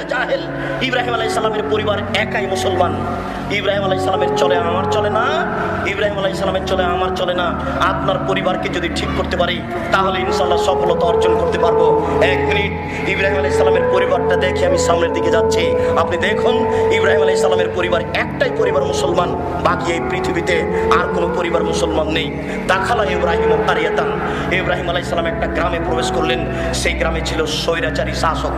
দুনিয়া জাহেল। ইব্রাহিম আলাইহিস সালামের পরিবার একাই মুসলমান। ইব্রাহিম আলাইহিস সালামের চলে আমার চলে না, ইব্রাহিম আলাইহিস সালামের চলে আমার চলে না। আপনার পরিবারকে যদি ঠিক করতে পারি তাহলে ইনশাআল্লাহ সফলতা অর্জন করতে পারবো। এক মিনিট, ইব্রাহিম আলাইহিস সালামের পরিবারটা দেখে আমি সামনের দিকে যাচ্ছি। আপনি দেখুন, ইব্রাহিম আলাইহিস সালামের পরিবার একটাই পরিবার মুসলমান, বাকি এই পৃথিবীতে আর কোনো পরিবার মুসলমান নেই। দাখালা ইব্রাহিম কারিয়াতান, ইব্রাহিম আলাইহিস সালাম একটা গ্রামে প্রবেশ করলেন। সেই গ্রামে ছিল স্বৈরাচারী শাসক।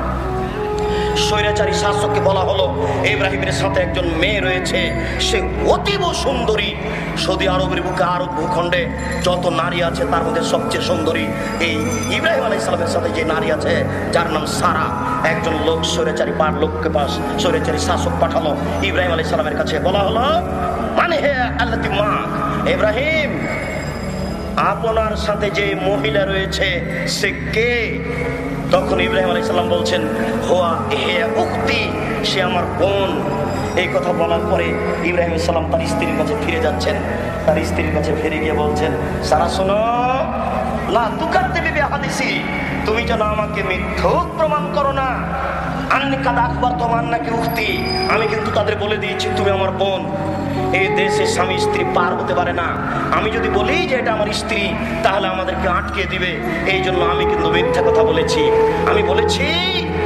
স্বৈরাচারী শাসককে বলা হলো, ইব্রাহিমের সাথে একজন মেয়ে রয়েছে, সে অতীব সুন্দরী। সৌদি আরবের বুকে, আরব ভূখণ্ডে যত নারী আছে তার মধ্যে সবচেয়ে সুন্দরী এই ইব্রাহিম আলাইহিস সালামের সাথে যে নারী আছে, যার নাম সারা। একজন লোক স্বৈরাচারী স্বৈরাচারী শাসক পাঠালো ইব্রাহিম আলাইহিস সালামের কাছে। বলা হলো, মানে হে আল্লাতি মা ইব্রাহিম, আপনার সাথে যে মহিলা রয়েছে সে কে? তখন ইব্রাহিম আলাইহিস সালাম বলছেন, হোয়া হে উখতি, সে আমার বোন। এই কথা বলার পরে ইব্রাহিম আলাইহিস সালাম তার স্ত্রীর কাছে ফিরে যাচ্ছেন। তার স্ত্রীর কাছে ফিরে গিয়ে বলছেন, সারা শোনো, লা তুকাদ্দিবি বিহাদিসি, তুমি যেন আমাকে মিথ্যুক প্রমাণ করো না। আন্নি কাদ আখবারতুম আন্নাকি উখতি, আমি কিন্তু তাদের বলে দিয়েছি তুমি আমার বোন। এই দেশে স্বামী স্ত্রী পার হতে পারে না। আমি যদি বলি যে এটা আমার স্ত্রী তাহলে আমাদেরকে আটকে দিবে, এই জন্য আমি কিন্তু মিথ্যা কথা বলেছি। আমি বলেছি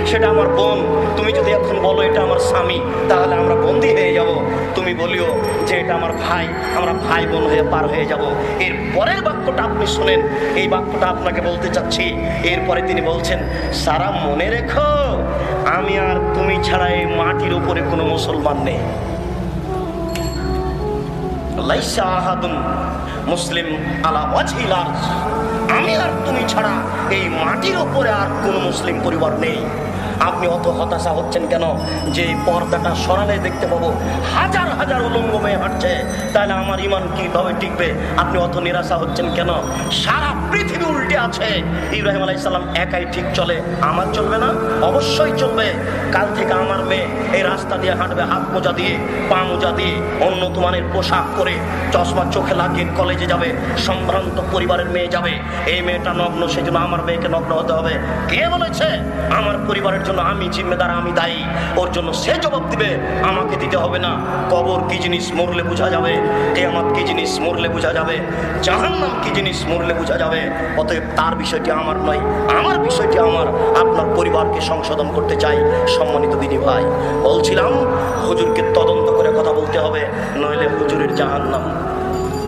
সেটা আমার বোন। তুমি যদি এখন বলো এটা আমার স্বামী তাহলে আমরা বন্দী হয়ে যাব। তুমি বলিও যে এটা আমার ভাই, আমরা ভাই বোন হয়ে পার হয়ে যাব। এর পরের বাক্যটা আপনি শোনেন, এই বাক্যটা আপনাকে বলতে চাচ্ছি। এরপরে তিনি বলছেন, সারা মনে রেখো, আমি আর তুমি ছাড়া এই মাটির উপরে কোনো মুসলমান নেই। লাইসা আহাদুন মুসলিম আলা ওয়াজহিল আরজ, আমি আর তুমি ছাড়া এই মাটির উপরে আর কোনো মুসলিম পরিবার নেই। আপনি অত হতাশা হচ্ছেন কেন যে পর্দাটা সরালে দেখতে পাবো হাজার হাজার উলঙ্গ মেয়ে হাঁটছে, তাহলে আমার ইমান কিভাবে টিকবে? আপনি অত নিরাশা হচ্ছেন কেন? সারা পৃথিবী উল্টে আছে। ইব্রাহিম আলাইহিস সালাম একাই ঠিক চলে, আমার চলবে না? অবশ্যই চলবে। কাল থেকে আমার মেয়ে এই রাস্তা দিয়ে হাঁটবে হাত মোজা দিয়ে, পা মোজা দিয়ে, উন্নত মানের পোশাক পরে, চশমা চোখে লাগিয়ে কলেজে যাবে। সম্ভ্রান্ত পরিবারের মেয়ে যাবে। এই মেয়েটা নগ্ন, সেজন্য আমার মেয়েকে নগ্ন হতে হবে। কে বলেছে? আমার পরিবারের জন্য আমি জিম্মেদার, আমি দায়ী। ওর জন্য সে জবাব দিবে, আমাকে দিতে হবে না। কবর কি জিনিস মরলে বোঝা যাবে, কিয়ামত কি জিনিস মরলে বোঝা যাবে, জাহান্নাম কি জিনিস মরলে বোঝা যাবে। অতএব তার বিষয়টি আমার নয়, আমার বিষয়টি আমার। আপনার পরিবারকে সংশোধন করতে চাই। সম্মানিত দিনী ভাই, বলছিলাম হুজুরকে তদন্ত করে কথা বলতে হবে, নইলে হুজুরের জাহান্নাম।